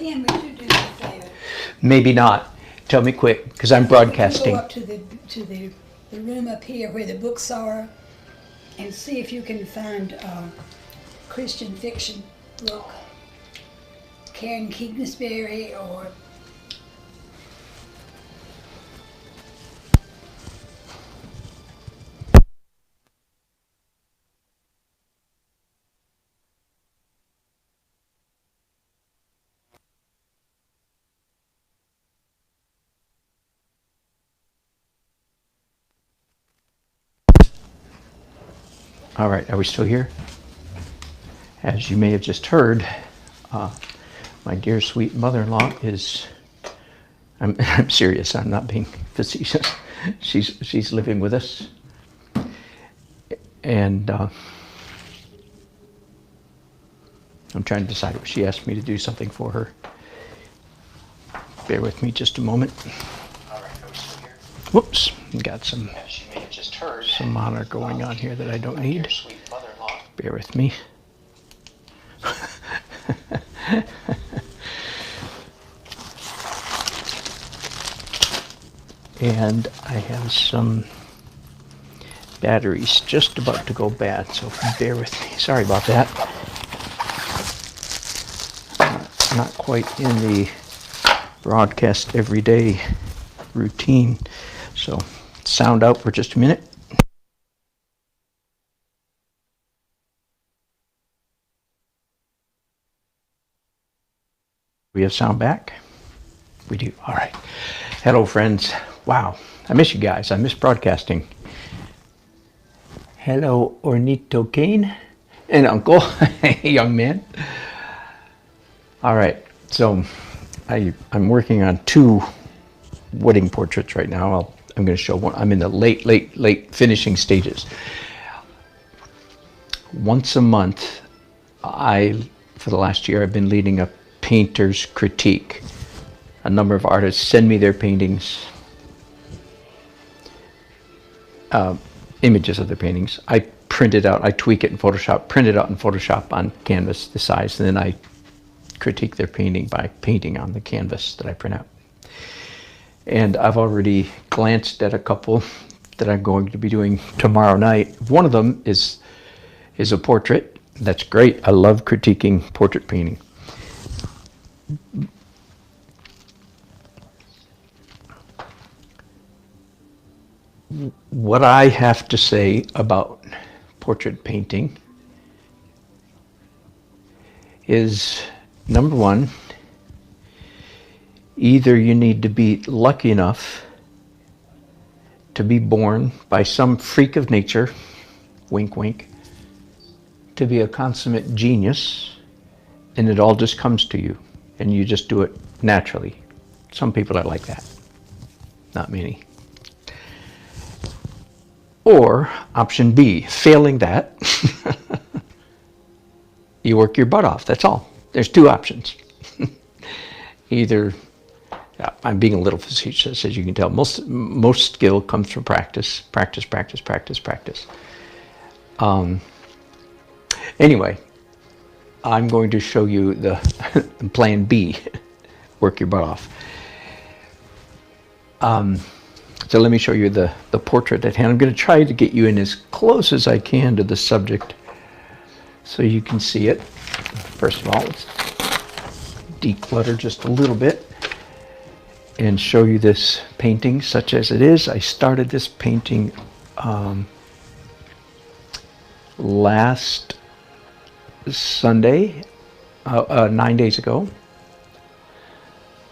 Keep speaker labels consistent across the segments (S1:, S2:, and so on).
S1: Pen, would you do me a favor?
S2: Maybe not. Tell me quick, because I'm broadcasting.
S1: Go up to the room up here where the books are, and see if you can find a Christian fiction book. Karen Kingsbury or
S2: All right, are we still here? As you may have just heard, my dear sweet mother-in-law is, I'm serious, I'm not being facetious. She's living with us. And I'm trying to decide if she asked me to do something for her. Bear with me just a moment. All right, are we still here? Whoops, got some, as you may have just heard, some monitor going on here that I don't need. Bear with me. And I have some batteries just about to go bad, so bear with me. Sorry about that. Not quite in the broadcast everyday routine. So sound out for just a minute. We have sound back? We do. All right. Hello, friends. Wow. I miss you guys. I miss broadcasting. Hello, Ornito Kane and Uncle, young man. All right. So I'm working on 2 wedding portraits right now. I'm going to show one. I'm in the late finishing stages. Once a month, for the last year, I've been leading a painter's critique. A number of artists send me their paintings, images of their paintings. I print it out, I tweak it in Photoshop, print it out in Photoshop on canvas, the size, and then I critique their painting by painting on the canvas that I print out. And I've already glanced at a couple that I'm going to be doing tomorrow night. One of them is a portrait. That's great. I love critiquing portrait painting. What I have to say about portrait painting is, number one, either you need to be lucky enough to be born by some freak of nature, wink wink, to be a consummate genius, and it all just comes to you, and you just do it naturally. Some people are like that, not many. Or option B, failing that, you work your butt off, that's all. There's 2 options. Either, I'm being a little facetious, as you can tell. Most skill comes from practice. Anyway, I'm going to show you the plan B, work your butt off. So let me show you the portrait at hand. I'm going to try to get you in as close as I can to the subject so you can see it. First of all, let's declutter just a little bit and show you this painting such as it is. I started this painting last Sunday, 9 days ago.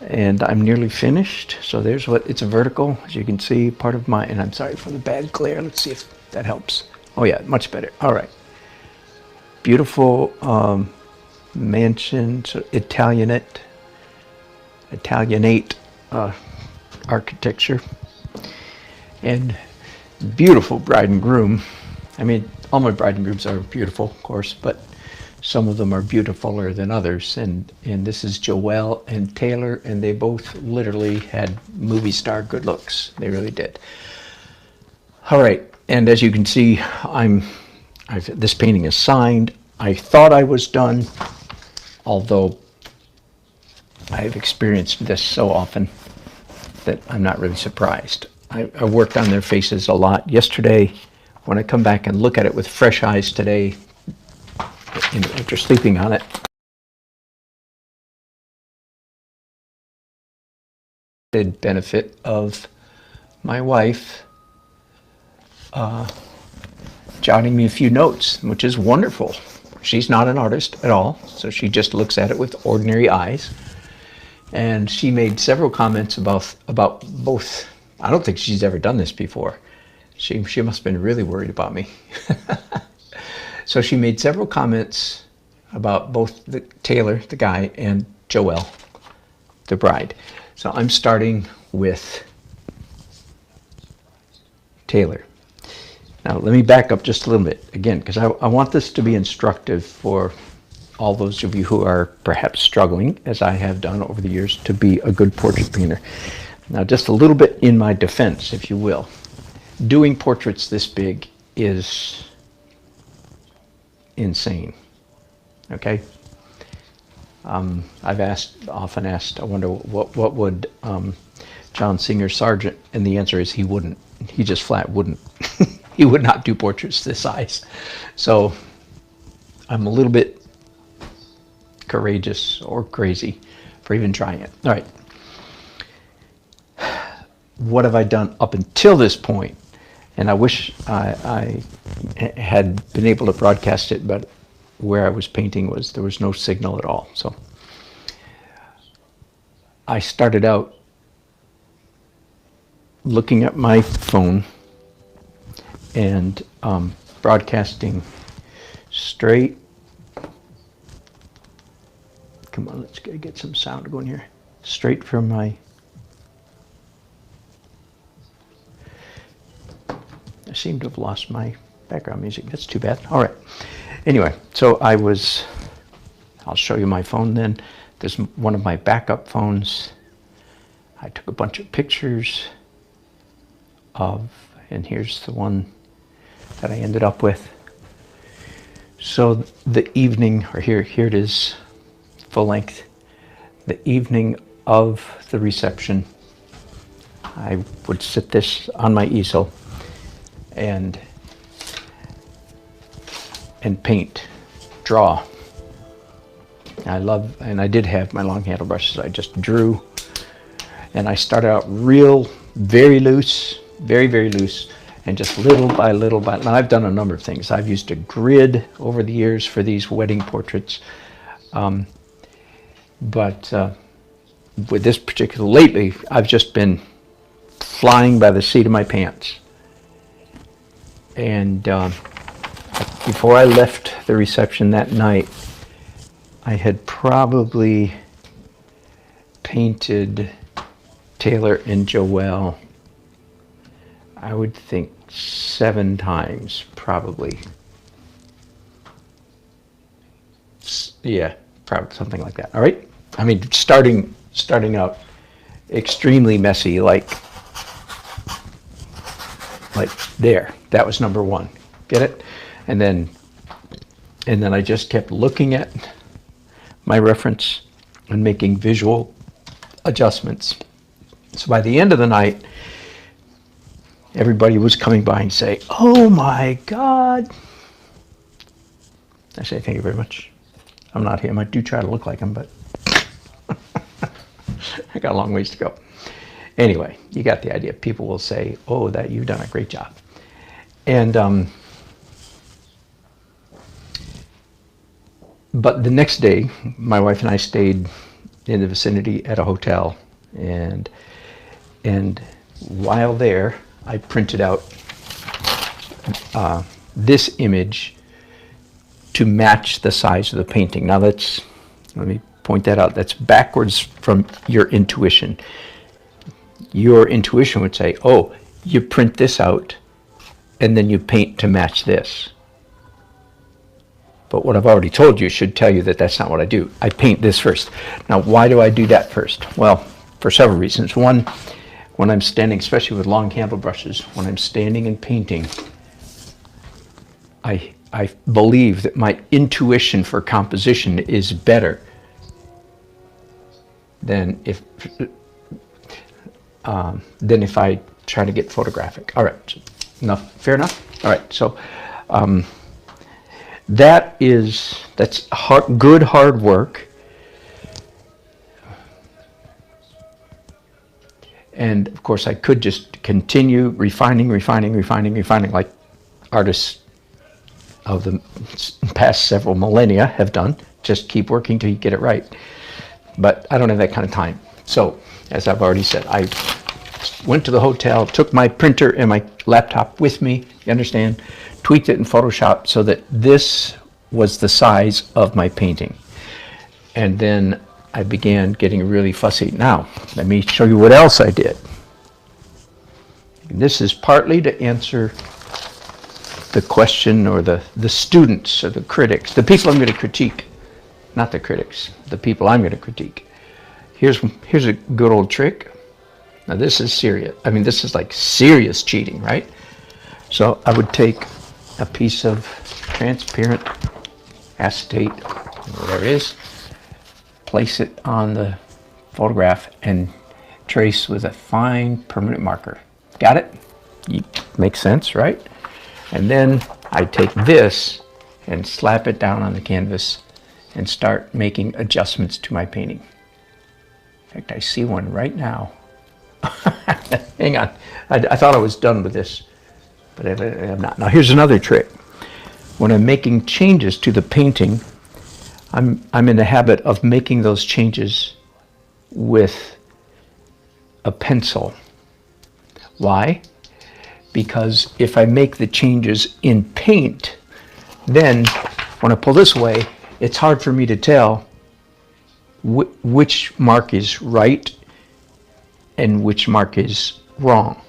S2: And I'm nearly finished. So there's what, it's a vertical, as you can see, part of my, and I'm sorry for the bad glare. Let's see if that helps. Oh yeah, much better. All right. Beautiful mansion, so Italianate architecture. And beautiful bride and groom. I mean, all my bride and grooms are beautiful, of course, but some of them are beautifuler than others, and this is Joelle and Taylor, and they both literally had movie star good looks. They really did. All right, and as you can see, this painting is signed. I thought I was done, although I've experienced this so often that I'm not really surprised. I worked on their faces a lot yesterday. When I come back and look at it with fresh eyes today, after sleeping on it, the benefit of my wife jotting me a few notes, which is wonderful. She's not an artist at all, so she just looks at it with ordinary eyes. And she made several comments about both. I don't think she's ever done this before. She must have been really worried about me. So she made several comments about both Taylor, the guy, and Joelle, the bride. So I'm starting with Taylor. Now let me back up just a little bit again, because I want this to be instructive for all those of you who are perhaps struggling, as I have done over the years, to be a good portrait painter. Now just a little bit in my defense, if you will. Doing portraits this big is insane, okay? I've often asked, I wonder what would John Singer Sargent, and the answer is he wouldn't. He just flat wouldn't. He would not do portraits this size. So I'm a little bit courageous or crazy for even trying it. All right. What have I done up until this point? And I wish I had been able to broadcast it, but where I was painting there was no signal at all. So I started out looking at my phone and broadcasting straight. Come on, let's get some sound going here. Straight from my... I seem to have lost my background music. That's too bad. All right. Anyway, so I'll show you my phone then. There's one of my backup phones. I took a bunch of pictures of, and here's the one that I ended up with. So the evening, or here it is, full length. The evening of the reception, I would sit this on my easel and paint, draw. And I did have my long handle brushes. I just drew, and I started out very loose, very loose, and just little by little. Now I've done a number of things. I've used a grid over the years for these wedding portraits, but with this particular, lately, I've just been flying by the seat of my pants. And before I left the reception that night, I had probably painted Taylor and Joelle, I would think 7 times, probably. Yeah, probably something like that. All right. I mean, starting out extremely messy, like there. That was number 1. Get it? And then I just kept looking at my reference and making visual adjustments. So by the end of the night, everybody was coming by and say, "Oh my God." I say, "Thank you very much. I'm not him. I do try to look like him, but I got a long ways to go." Anyway, you got the idea. People will say, "Oh, that you've done a great job." And but the next day, my wife and I stayed in the vicinity at a hotel, and while there, I printed out this image to match the size of the painting. Now let me point that out. That's backwards from your intuition. Your intuition would say, "Oh, you print this out and then you paint to match this." But what I've already told you should tell you that that's not what I do. I paint this first. Now, why do I do that first? Well, for several reasons. One, when I'm standing, especially with long handle brushes, when I'm standing and painting, I believe that my intuition for composition is better than if I try to get photographic. All right, enough, fair enough. All right, so that's good hard work, and of course I could just continue refining like artists of the past several millennia have done. Just keep working till you get it right. But I don't have that kind of time. So, as I've already said, I went to the hotel, took my printer and my laptop with me, you understand, tweaked it in Photoshop so that this was the size of my painting. And then I began getting really fussy. Now, let me show you what else I did. And this is partly to answer the question, or the students or the critics, the people I'm going to critique, not the critics, the people I'm going to critique. Here's a good old trick. Now this is serious. I mean, this is like serious cheating, right? So I would take a piece of transparent acetate, whatever it is, place it on the photograph and trace with a fine permanent marker. Got it? Makes sense, right? And then I take this and slap it down on the canvas and start making adjustments to my painting. In fact, I see one right now. Hang on. I thought I was done with this, but I'm not. Now here's another trick. When I'm making changes to the painting, I'm in the habit of making those changes with a pencil. Why? Because if I make the changes in paint, then when I pull this away, it's hard for me to tell which mark is right and which mark is wrong.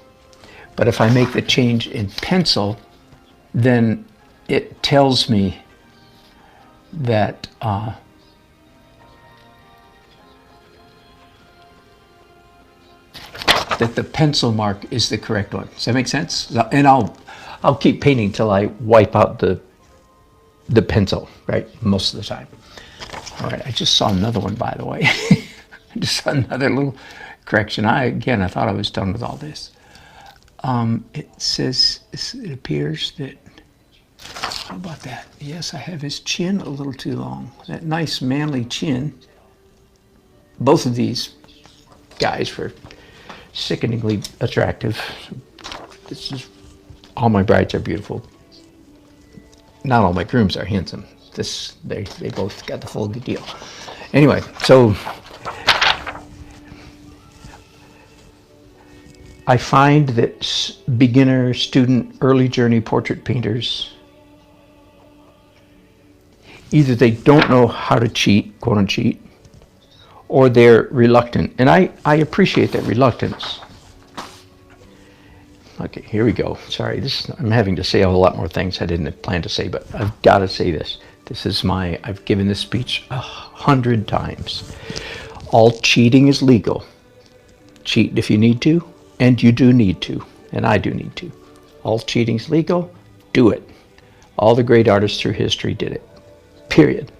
S2: But if I make the change in pencil, then it tells me that that the pencil mark is the correct one. Does that make sense? And I'll keep painting till I wipe out the pencil, right? Most of the time. All right, I just saw another one, by the way. I just saw another little correction. I thought I was done with all this. It says, it appears that, how about that? Yes, I have his chin a little too long. That nice manly chin. Both of these guys were sickeningly attractive. This is, all my brides are beautiful. Not all my grooms are handsome. They both got the full deal. Anyway, so I find that beginner, student, early journey portrait painters, either they don't know how to cheat, quote unquote cheat, or they're reluctant. And I appreciate that reluctance. Okay, here we go. Sorry, I'm having to say a whole lot more things I didn't plan to say, but I've got to say this. I've given this speech 100 times. All cheating is legal. Cheat if you need to, and you do need to, and I do need to. All cheating is legal, do it. All the great artists through history did it. Period.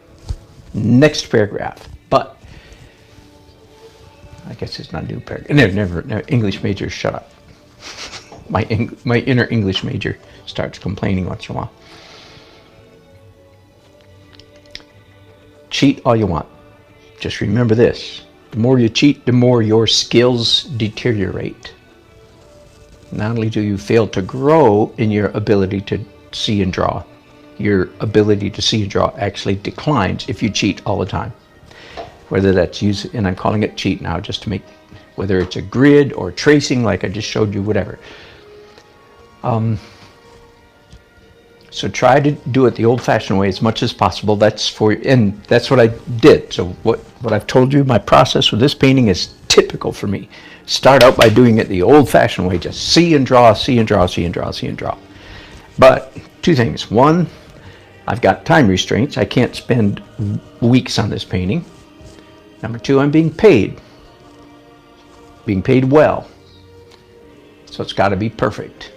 S2: Next paragraph. But I guess it's not a new paragraph. Never. English majors, shut up. My inner English major starts complaining once in a while. Cheat all you want. Just remember this. The more you cheat, the more your skills deteriorate. Not only do you fail to grow in your ability to see and draw, your ability to see and draw actually declines if you cheat all the time. Whether that's and I'm calling it cheat now just to make, whether it's a grid or tracing like I just showed you, whatever. So try to do it the old-fashioned way as much as possible. And that's what I did. So what I've told you, my process with this painting is typical for me. Start out by doing it the old-fashioned way. Just see and draw, see and draw, see and draw, see and draw. But two things. One, I've got time restraints. I can't spend weeks on this painting. Number two, I'm being paid. Being paid well. So it's got to be perfect.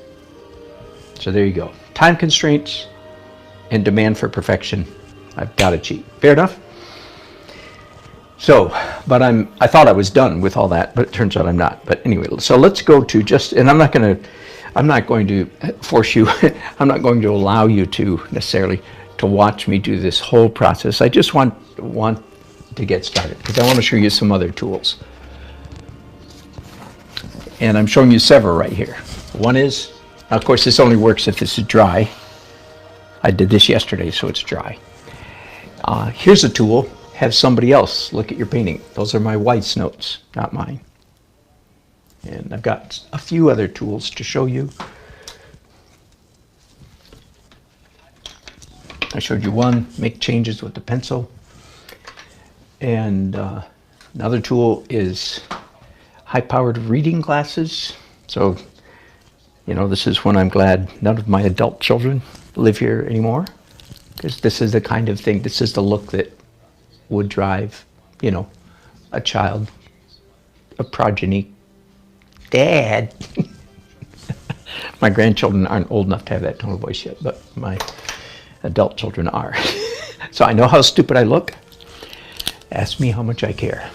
S2: So there you go. Time constraints and demand for perfection. I've got to cheat. Fair enough? So, but I thought I was done with all that, but it turns out I'm not. But anyway, so let's go to and I'm not going to force you, I'm not going to allow you to necessarily to watch me do this whole process. I just want to get started because I want to show you some other tools. And I'm showing you several right here. One is, now of course this only works if this is dry. I did this yesterday, so it's dry. Here's a tool. Have somebody else look at your painting. Those are my wife's notes, not mine. And I've got a few other tools to show you. I showed you one, make changes with the pencil. And another tool is high-powered reading glasses. So, this is when I'm glad none of my adult children live here anymore. Because this is the kind of thing, this is the look that would drive, a child, a progeny. Dad. My grandchildren aren't old enough to have that tone of voice yet, but my adult children are. So I know how stupid I look. Ask me how much I care.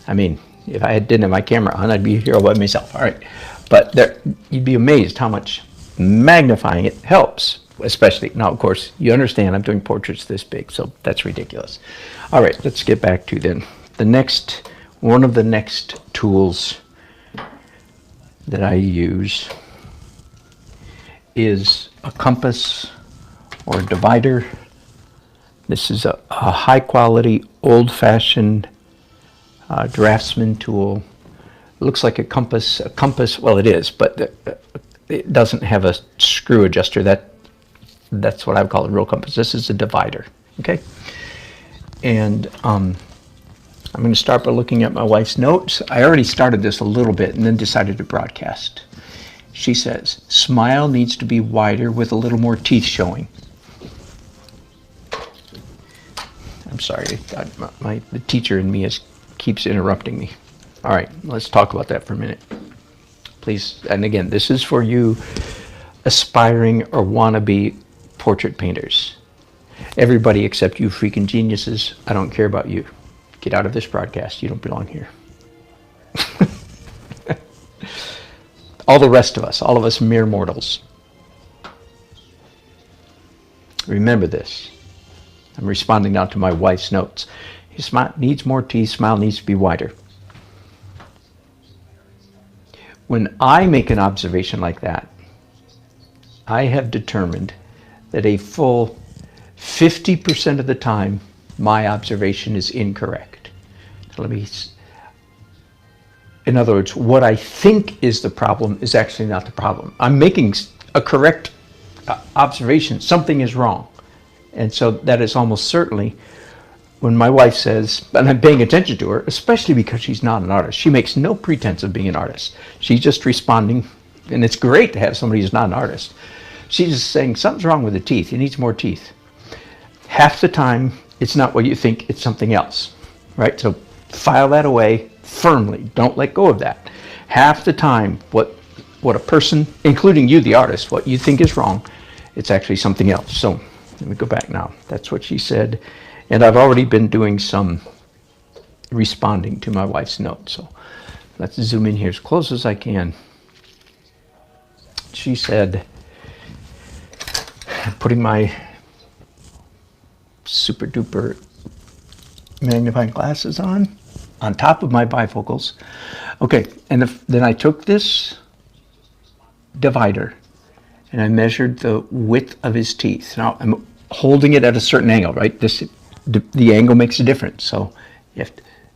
S2: I mean, if I didn't have my camera on, I'd be here all by myself. All right. But you'd be amazed how much magnifying it helps. Especially, now of course, you understand I'm doing portraits this big, so that's ridiculous. All right, let's get back to then. One of the next tools that I use is a compass or a divider. This is a high quality, old-fashioned draftsman tool. It looks like a compass, well it is, but it doesn't have a screw adjuster. That's what I would call a real compass. This is a divider, okay? And I'm going to start by looking at my wife's notes. I already started this a little bit and then decided to broadcast. She says, smile needs to be wider with a little more teeth showing. I'm sorry, the teacher in me keeps interrupting me. All right, let's talk about that for a minute. Please, and again, this is for you aspiring or wannabe portrait painters. Everybody except you freaking geniuses, I don't care about you. Get out of this broadcast, you don't belong here. All the rest of us, all of us mere mortals. Remember this. I'm responding now to my wife's notes. He needs more teeth, smile needs to be wider. When I make an observation like that, I have determined that a full 50% of the time, my observation is incorrect. In other words, what I think is the problem is actually not the problem. I'm making a correct observation. Something is wrong. And so that is almost certainly when my wife says, and I'm paying attention to her, especially because she's not an artist. She makes no pretense of being an artist. She's just responding, and it's great to have somebody who's not an artist. She's just saying, something's wrong with the teeth. He needs more teeth. Half the time, it's not what you think, it's something else, right? So file that away firmly. Don't let go of that. Half the time, what a person, including you, the artist, what you think is wrong, it's actually something else. So let me go back now. That's what she said. And I've already been doing some responding to my wife's note. So let's zoom in here as close as I can. She said, putting my super duper magnifying glasses on top of my bifocals. Okay, and then I took this divider and I measured the width of his teeth. Now I'm holding it at a certain angle, right? The angle makes a difference. So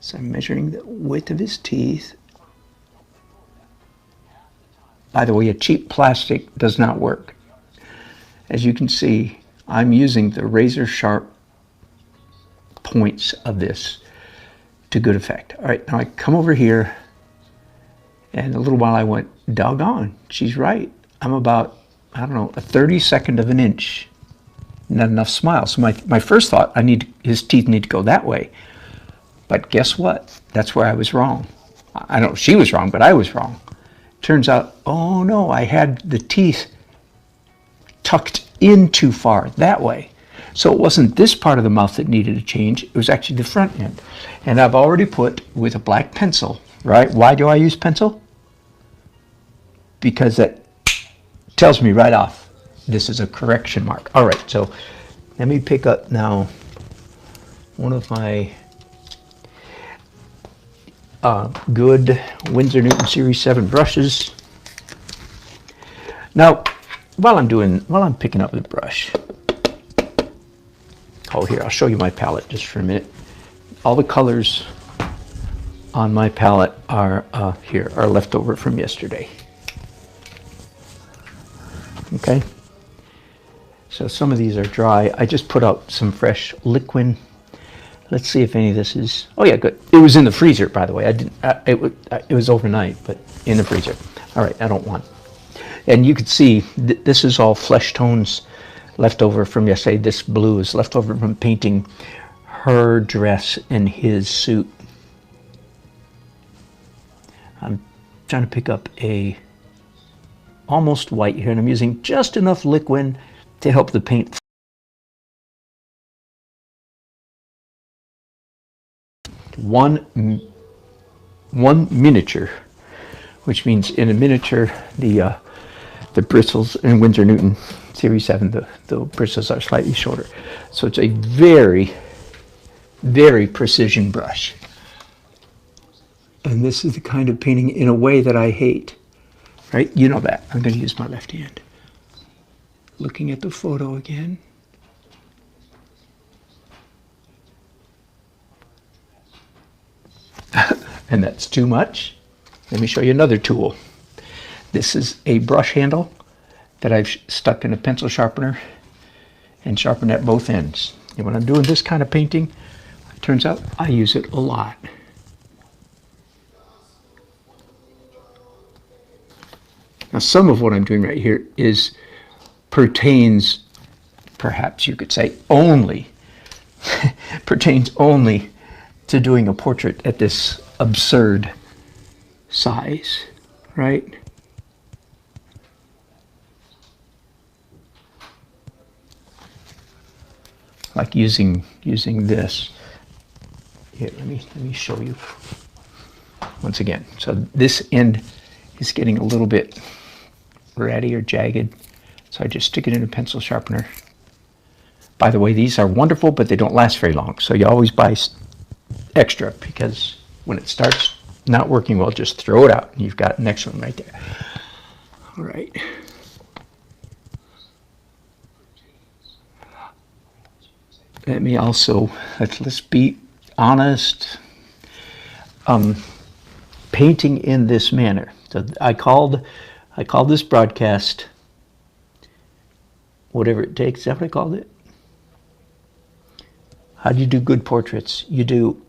S2: so I'm measuring the width of his teeth. By the way, a cheap plastic does not work. As you can see, I'm using the razor sharp points of this to good effect. All right, now I come over here, and a little while I went, doggone, she's right. I'm about, I don't know, a 32nd of an inch. Not enough smile. So my first thought, his teeth need to go that way. But guess what? That's where I was wrong. I don't know if she was wrong, but I was wrong. Turns out, oh no, I had the teeth tucked in too far that way. So it wasn't this part of the mouth that needed a change, it was actually the front end. And I've already put with a black pencil, right? Why do I use pencil? Because that tells me right off, this is a correction mark. All right, so let me pick up now one of my good Winsor Newton Series 7 brushes. Now, while I'm picking up the brush, oh, here, I'll show you my palette just for a minute. All the colors on my palette are here, are left over from yesterday. Okay, so some of these are dry. I just put out some fresh liquid. Let's see if any of this is, oh yeah, good. It was in the freezer, by the way. It was overnight, but in the freezer. All right, I don't want. And you can see, this is all flesh tones left over from yesterday. This blue is left over from painting her dress and his suit. I'm trying to pick up a almost white here, and I'm using just enough liquid to help the paint. One miniature, which means in a miniature, the bristles in Winsor Newton Series 7, the bristles are slightly shorter. So it's a very, very precision brush. And this is the kind of painting in a way that I hate. Right? You know that. I'm going to use my left hand. Looking at the photo again. And that's too much. Let me show you another tool. This is a brush handle that I've stuck in a pencil sharpener and sharpened at both ends. And when I'm doing this kind of painting, it turns out I use it a lot. Now, some of what I'm doing right here pertains, perhaps you could say, only, pertains only to doing a portrait at this absurd size, right? Like using this. Here, let me show you once again. So this end is getting a little bit ratty or jagged, so I just stick it in a pencil sharpener. By the way, these are wonderful, but they don't last very long, so you always buy extra, because when it starts not working well, just throw it out and you've got an excellent one right there. All right. Let me also, let's be honest, painting in this manner. So I called this broadcast Whatever It Takes. Is that what I called it? How do you do good portraits? You do,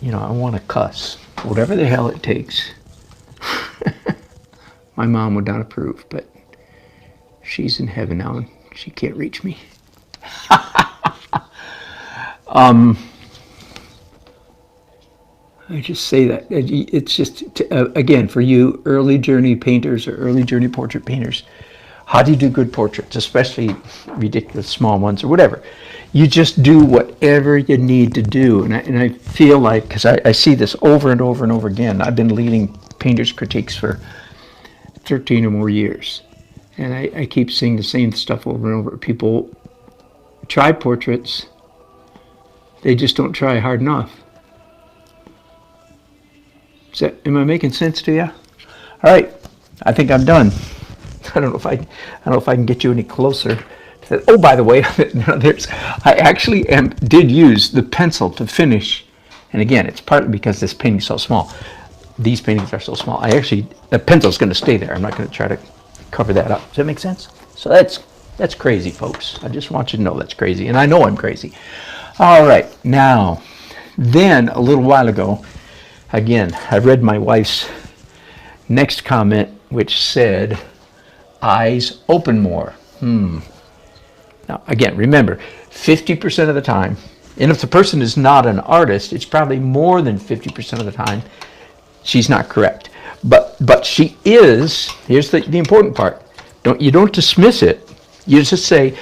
S2: I want to cuss. Whatever the hell it takes. My mom would not approve, but she's in heaven now and she can't reach me. I just say that it's just again, for you early journey painters or early journey portrait painters, how do you do good portraits, especially ridiculous small ones or whatever? You just do whatever you need to do. And I feel like, because I see this over and over and over again, I've been leading painters critiques for 13 or more years, and I keep seeing the same stuff over and over. People try portraits, they just don't try hard enough. Am I making sense to you? All right, I think I'm done. I don't know if I can get you any closer. Oh, by the way, I actually did use the pencil to finish, and again, it's partly because this painting is so small. These paintings are so small. The pencil's going to stay there. I'm not going to try to cover that up. Does that make sense? So that's crazy, folks. I just want you to know that's crazy, and I know I'm crazy. All right, now, then a little while ago, again, I read my wife's next comment, which said, eyes open more. Now, again, remember, 50% of the time, and if the person is not an artist, it's probably more than 50% of the time, she's not correct. But she is, here's the important part. You don't dismiss it. You just say,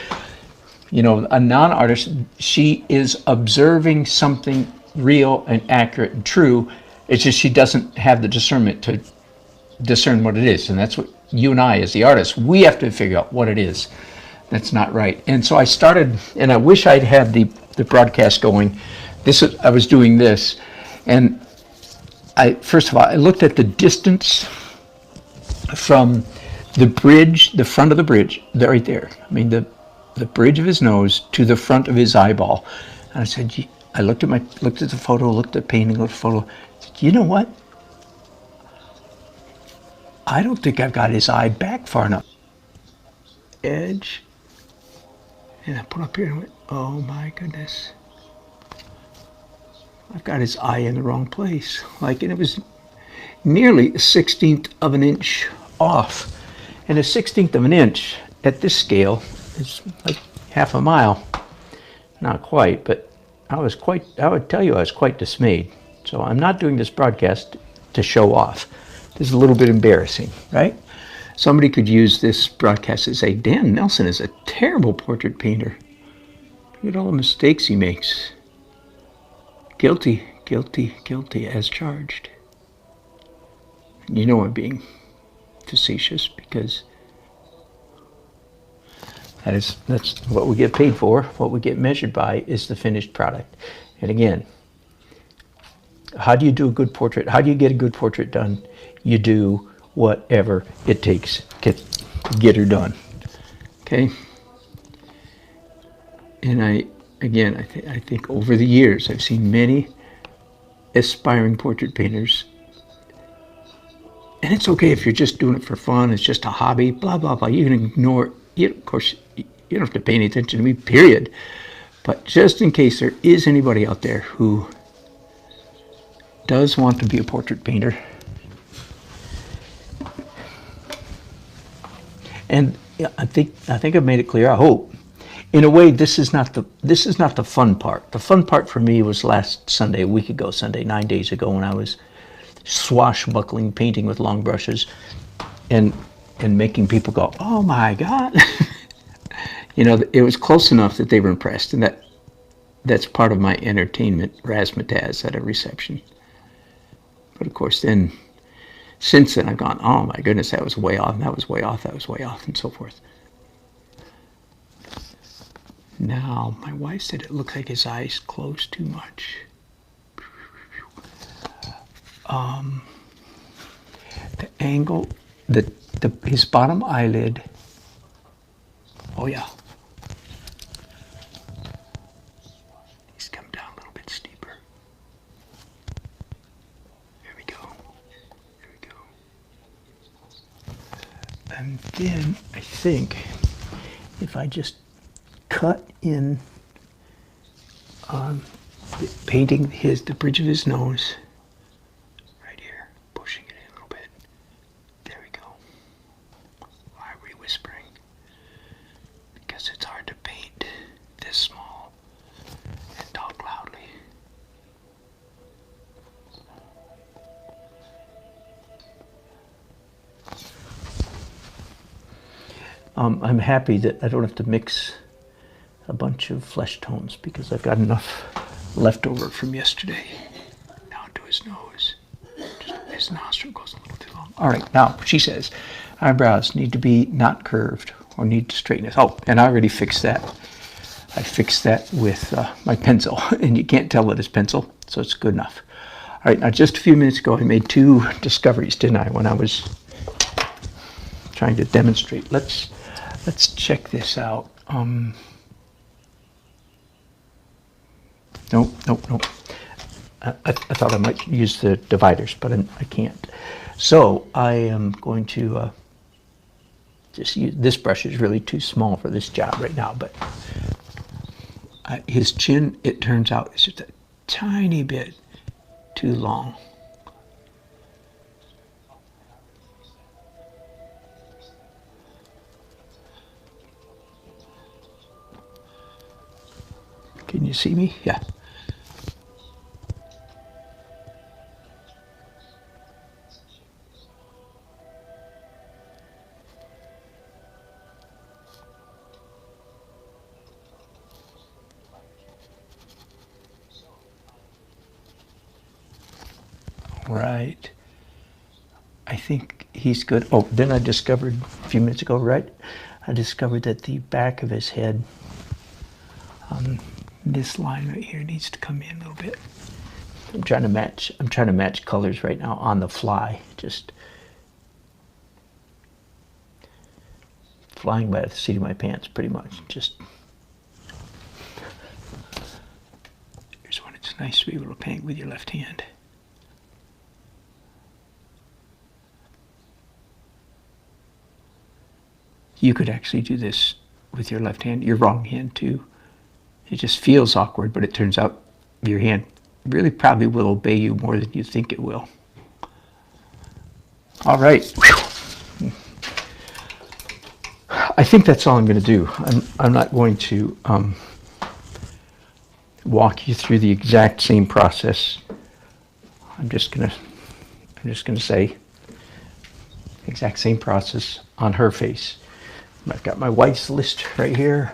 S2: You know, a non-artist, she is observing something real and accurate and true. It's just she doesn't have the discernment to discern what it is. And that's what you and I, as the artists, we have to figure out what it is that's not right. And so I started, and I wish I'd had the broadcast going. I was doing this, and first of all, I looked at the distance from the bridge, the front of the bridge, right there. I mean, the bridge of his nose to the front of his eyeball. And I said, I looked at the photo, looked at the painting, looked at the photo. I said, you know what? I don't think I've got his eye back far enough. Edge. And I put up here and went, oh my goodness. I've got his eye in the wrong place. And it was nearly a 1/16 of an inch off. And a 1/16 of an inch at this scale is like half a mile. Not quite, but I would tell you I was quite dismayed. So I'm not doing this broadcast to show off. This is a little bit embarrassing, right? Somebody could use this broadcast to say, Dan Nelson is a terrible portrait painter. Look at all the mistakes he makes. Guilty, guilty, guilty as charged. You know I'm being facetious because that's what we get paid for. What we get measured by is the finished product. And again, how do you do a good portrait? How do you get a good portrait done? You do whatever it takes to get her done. Okay? And I think over the years I've seen many aspiring portrait painters. And it's okay if you're just doing it for fun, it's just a hobby, blah, blah, blah. You can ignore, of course, you don't have to pay any attention to me, period. But just in case there is anybody out there who does want to be a portrait painter, and I think I've made it clear, I hope. In a way, this is not the fun part. The fun part for me was last Sunday, a week ago Sunday, 9 days ago, when I was swashbuckling, painting with long brushes, and making people go, oh my God. It was close enough that they were impressed, and that's part of my entertainment razzmatazz at a reception. But of course, then, since then, I've gone, oh my goodness, that was way off, and that was way off, that was way off, and so forth. Now, my wife said it looks like his eyes closed too much. The angle, his bottom eyelid. Oh yeah. He's come down a little bit steeper. There we go. There we go. And then I think if I just cut in painting the bridge of his nose. I'm happy that I don't have to mix a bunch of flesh tones because I've got enough left over from yesterday. Now to his nose. His nostril goes a little too long. All right, now she says eyebrows need to be not curved or need to straighten it. Oh, and I already fixed that. I fixed that with my pencil, and you can't tell that it's pencil, so it's good enough. All right, now just a few minutes ago I made two discoveries, didn't I, when I was trying to demonstrate. Let's check this out. Nope. I thought I might use the dividers, but I can't. So I am going to just use, this brush is really too small for this job right now, but his chin, it turns out, is just a tiny bit too long. Can you see me? Yeah. right. I think he's good. Oh, then I discovered a few minutes ago, right? I discovered that the back of his head, this line right here needs to come in a little bit. I'm trying to match colors right now on the fly. Just flying by the seat of my pants, pretty much. Just here's when it's nice to be able to paint with your left hand. You could actually do this with your left hand, your wrong hand too. It just feels awkward, but it turns out your hand really probably will obey you more than you think it will. All right. Whew. I think that's all I'm going to do. I'm not going to walk you through the exact same process. I'm just going to say exact same process on her face. I've got my wife's list right here.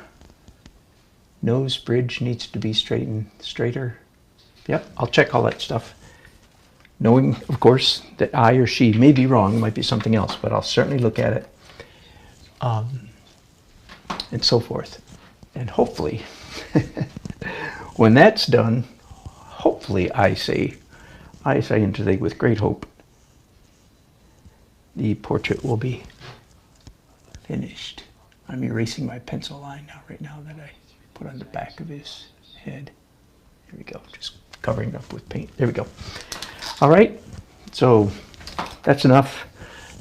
S2: Nose bridge needs to be straighter. Yep, I'll check all that stuff. Knowing, of course, that I or she may be wrong, it might be something else, but I'll certainly look at it. And so forth. And hopefully, when that's done, hopefully I say unto thee with great hope, the portrait will be finished. I'm erasing my pencil line now, right now, that I put on the back of his head. Here we go, just covering it up with paint. There we go. All right, so that's enough.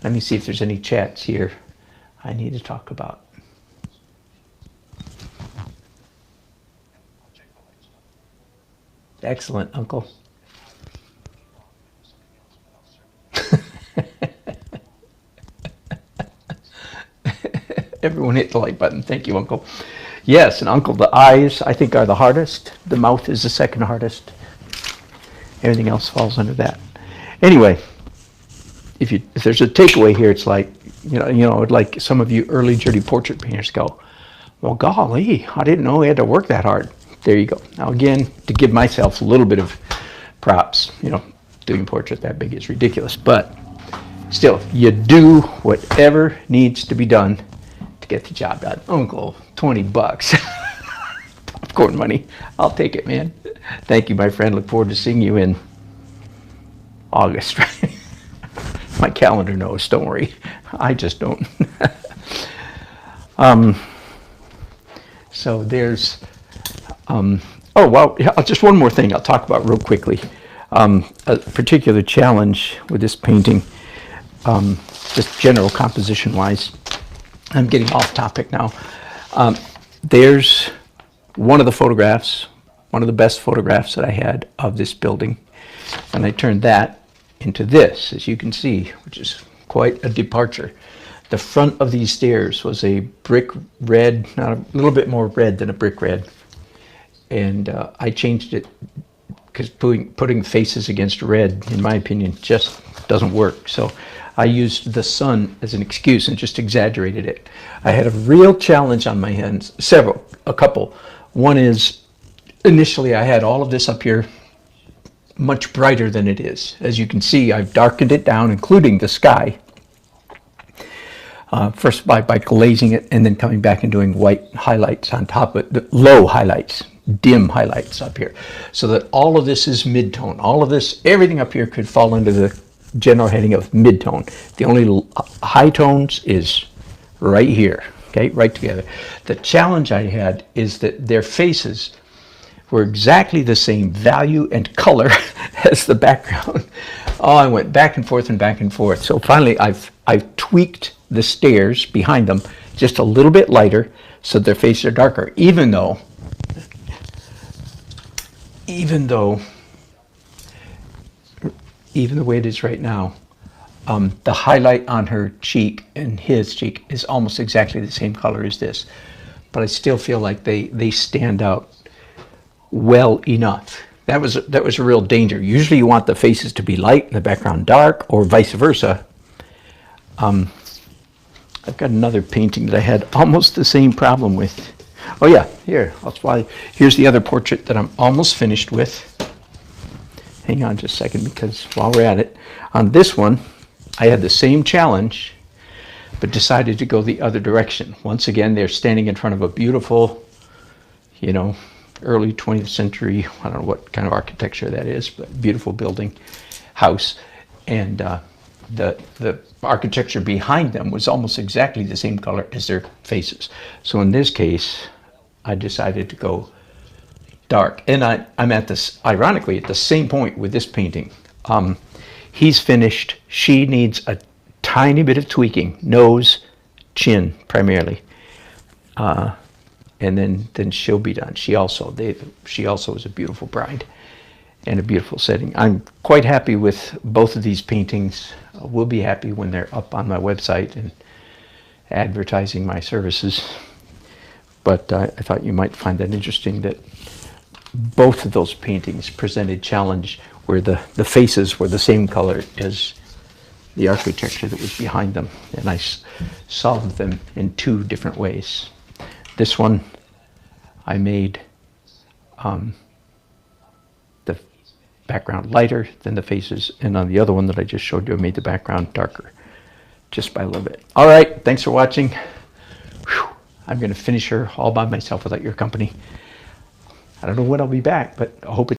S2: Let me see if there's any chats here I need to talk about. Excellent, Uncle. Everyone hit the like button. Thank you, Uncle. Yes, and Uncle, the eyes, I think, are the hardest. The mouth is the second hardest. Everything else falls under that. Anyway, if there's a takeaway here, it's like, like some of you early dirty portrait painters go, well, golly, I didn't know we had to work that hard. There you go. Now, again, to give myself a little bit of props, doing portrait that big is ridiculous, but still, you do whatever needs to be done to get the job done. Uncle, $20. Popcorn money. I'll take it, man. Thank you, my friend. Look forward to seeing you in August. My calendar knows, don't worry. I just don't. So there's, just one more thing I'll talk about real quickly. A particular challenge with this painting, just general composition-wise. I'm getting off topic now. There's one of the photographs, one of the best photographs that I had of this building, and I turned that into this, as you can see, which is quite a departure. The front of these stairs was a brick red, not a little bit more red than a brick red, and I changed it because putting faces against red, in my opinion, just doesn't work. So I used the sun as an excuse and just exaggerated it. I had a real challenge on my hands, a couple. One is, initially I had all of this up here much brighter than it is. As you can see, I've darkened it down, including the sky. First by glazing it and then coming back and doing white highlights on top of it, low highlights, dim highlights up here. So that all of this is mid-tone. All of this, everything up here could fall under the general heading of mid-tone. The only high tones is right here, okay, right together. The challenge I had is that their faces were exactly the same value and color as the background. Oh, I went back and forth and back and forth. So finally I've tweaked the stairs behind them just a little bit lighter so their faces are darker, even though even the way it is right now, the highlight on her cheek and his cheek is almost exactly the same color as this. But I still feel like they stand out well enough. That was a real danger. Usually you want the faces to be light and the background dark, or vice versa. I've got another painting that I had almost the same problem with. Oh yeah, here's the other portrait that I'm almost finished with. hang on just a second, because while we're at it, on this one, I had the same challenge, but decided to go the other direction. Once again, they're standing in front of a beautiful, you know, early 20th century, I don't know what kind of architecture that is, but beautiful building, house. And the architecture behind them was almost exactly the same color as their faces. So in this case, I decided to go dark. And I'm at this, ironically, at the same point with this painting. He's finished. She needs a tiny bit of tweaking, nose, chin primarily. And then she'll be done. She also is a beautiful bride and a beautiful setting. I'm quite happy with both of these paintings. We'll be happy when they're up on my website and advertising my services. But I thought you might find that interesting, that both of those paintings presented challenge where the faces were the same color as the architecture that was behind them. And I solved them in two different ways. This one, I made the background lighter than the faces, and on the other one that I just showed you, I made the background darker, just by a little bit. All right, thanks for watching. Whew. I'm going to finish her all by myself without your company. I don't know when I'll be back, but I hope it's